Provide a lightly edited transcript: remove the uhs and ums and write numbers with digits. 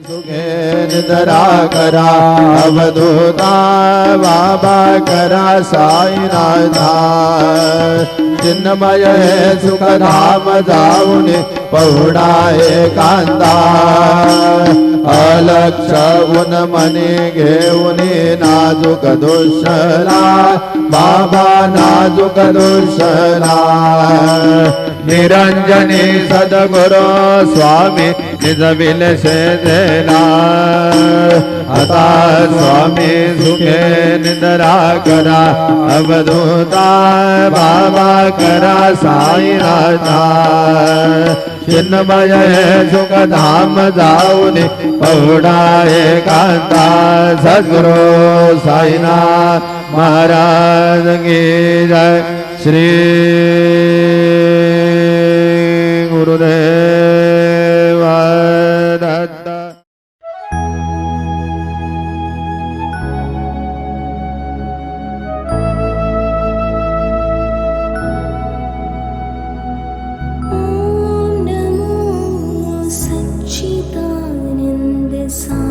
सुखे निद्रा करा अवधूता बाबा करा साईनाथा चिन्मय सुखधाम जाऊन पहुडा एकांता अलक्ष उन मने घेऊन नाजूक दुसरा बाबा नाजूक दुसरा निरंजनी सद्गुरु स्वामी निजविल शेदेला आता स्वामी सुखे निद्रा करा अवधूता बाबा करा साईनाथा चिन्मय सुखधाम जाऊन पहुडा एकांता सद्गुरु साईनाथ महाराज की जय श्री गुरुदेव दत्त। ओम नमो सच्चिदानंद साई।